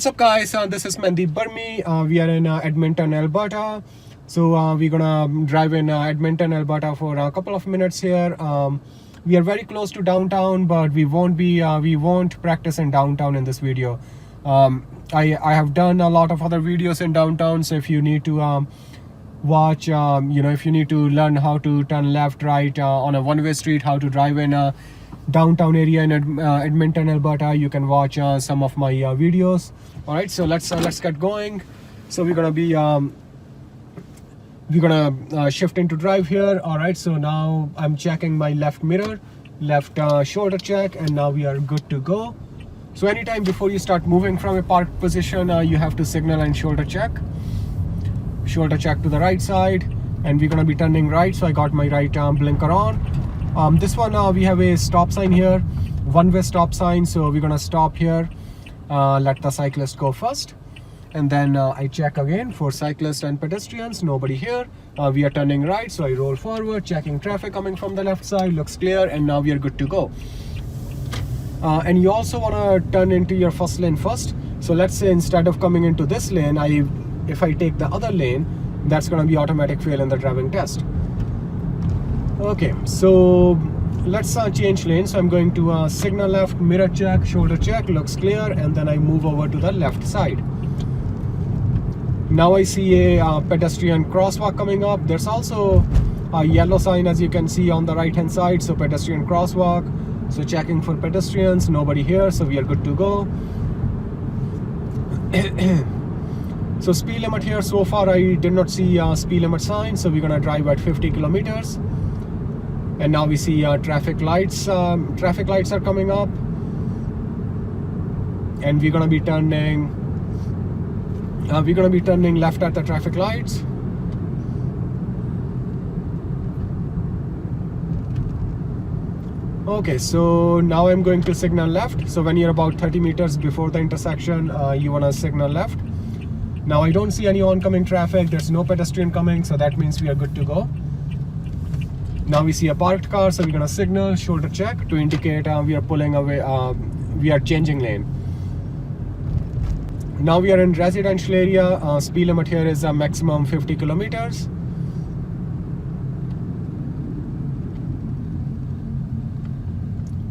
What's up, guys? This is Mandeep Burmi. We are in Edmonton, Alberta. So we're gonna drive in Edmonton, Alberta for a couple of minutes here. We are very close to downtown, but we won't practice in downtown in this video. I have done a lot of other videos in downtown, so if you need to watch, if you need to learn how to turn left, right on a one-way street, how to drive in a downtown area in Edmonton, Alberta, you can watch some of my videos. All right, so let's get going. So we're gonna shift into drive here. All right, so now I'm checking my left mirror, left shoulder check, and now we are good to go. So anytime before you start moving from a parked position, you have to signal and shoulder check to the right side, and we're gonna be turning right. So I got my right blinker on. This one we have a stop sign here, one-way stop sign, so we're gonna stop here, let the cyclist go first, and then I check again for cyclists and pedestrians. Nobody here. We are turning right, so I roll forward, checking traffic coming from the left side, looks clear, and now we are good to go. And you also want to turn into your first lane first. So let's say instead of coming into this lane, if I take the other lane, that's going to be automatic fail in the driving test. Okay, so let's change lanes. So I'm going to signal left, mirror check, shoulder check, looks clear, and then I move over to the left side. Now I see a pedestrian crosswalk coming up. There's also a yellow sign, as you can see, on the right hand side, so pedestrian crosswalk. So checking for pedestrians, nobody here, so we are good to go. So speed limit here, so far I did not see a speed limit sign, so we're gonna drive at 50 kilometers. And now we see traffic lights are coming up, and we're gonna be turning left at the traffic lights. Okay, so now I'm going to signal left. So when you're about 30 meters before the intersection, you want to signal left. Now I don't see any oncoming traffic. There's no pedestrian coming, so that means we are good to go. Now we see a parked car, so we're going to signal, shoulder check to indicate we are pulling away, we are changing lane. Now we are in residential area. Speed limit here is a maximum 50 kilometers.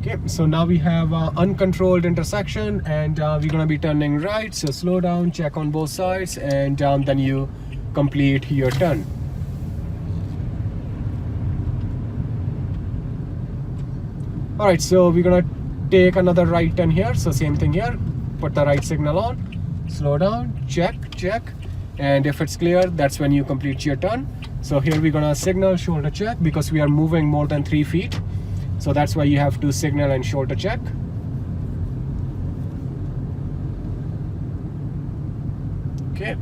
Okay, so now we have uncontrolled intersection, and we're going to be turning right. So slow down, check on both sides, and then you complete your turn. All right, so we're going to take another right turn here. So same thing here, put the right signal on, slow down, check, and if it's clear, that's when you complete your turn. So here we're going to signal, shoulder check, because we are moving more than 3 feet. So that's why you have to signal and shoulder check. Okay.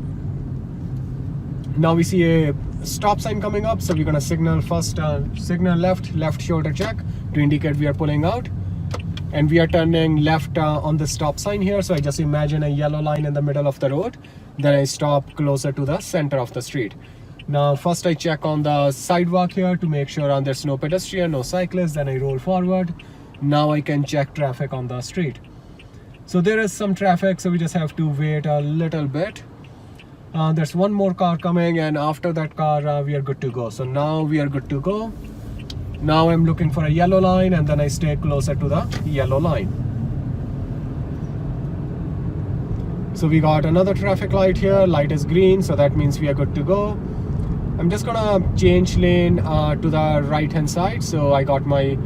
Now we see a stop sign coming up. So we're going to signal first, signal left shoulder check to indicate we are pulling out. And we are turning left on the stop sign here. So I just imagine a yellow line in the middle of the road. Then I stop closer to the center of the street. Now first I check on the sidewalk here to make sure there's no pedestrian, no cyclist. Then I roll forward. Now I can check traffic on the street. So there is some traffic, so we just have to wait a little bit. There's one more car coming, and after that car we are good to go. So now we are good to go. Now I'm looking for a yellow line, and then I stay closer to the yellow line. So we got another traffic light here. Light is green, so that means we are good to go. I'm just gonna change lane to the right hand side. So I got my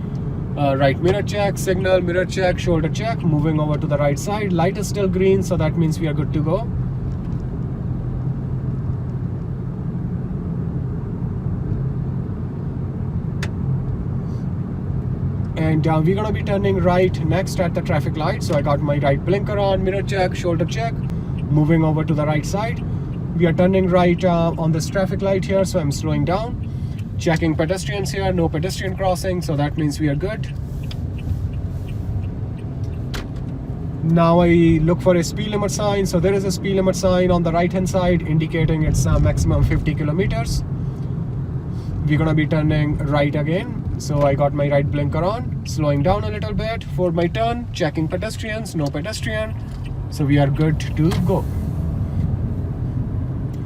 right mirror check, signal, mirror check, shoulder check, moving over to the right side. Light is still green, so that means we are good to go. And we're gonna be turning right next at the traffic light. So I got my right blinker on, mirror check, shoulder check, moving over to the right side. We are turning right on this traffic light here, so I'm slowing down, checking pedestrians here, no pedestrian crossing, so that means we are good. Now I look for a speed limit sign. So there is a speed limit sign on the right hand side indicating it's maximum 50 kilometers. We're gonna be turning right again. So I got my right blinker on, slowing down a little bit for my turn, checking pedestrians, no pedestrian. So we are good to go.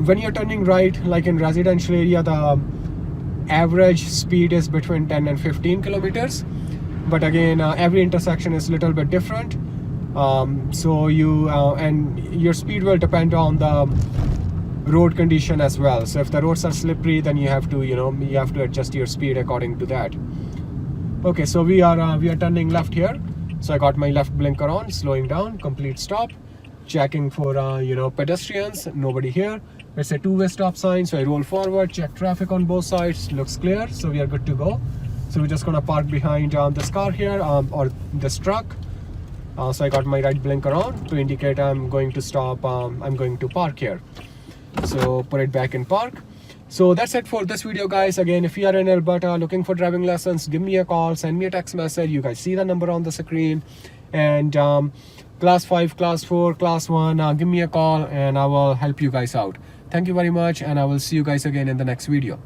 When you're turning right, like in residential area, the average speed is between 10 and 15 kilometers. But again, every intersection is a little bit different. So you and your speed will depend on the road condition as well. So if the roads are slippery, then you have to adjust your speed according to that. Okay, so we are turning left here. So I got my left blinker on, slowing down, complete stop, checking for pedestrians. Nobody here. It's a two-way stop sign, so I roll forward, check traffic on both sides, looks clear, so we are good to go. So we're just gonna park behind this car here, or this truck. So I got my right blinker on to indicate I'm going to stop, I'm going to park here. So put it back in park. So that's it for this video, guys. Again, if you are in Alberta looking for driving lessons, give me a call, send me a text message. You guys see the number on the screen. And class 5, class 4, class 1, give me a call and I will help you guys out. Thank you very much, and I will see you guys again in the next video.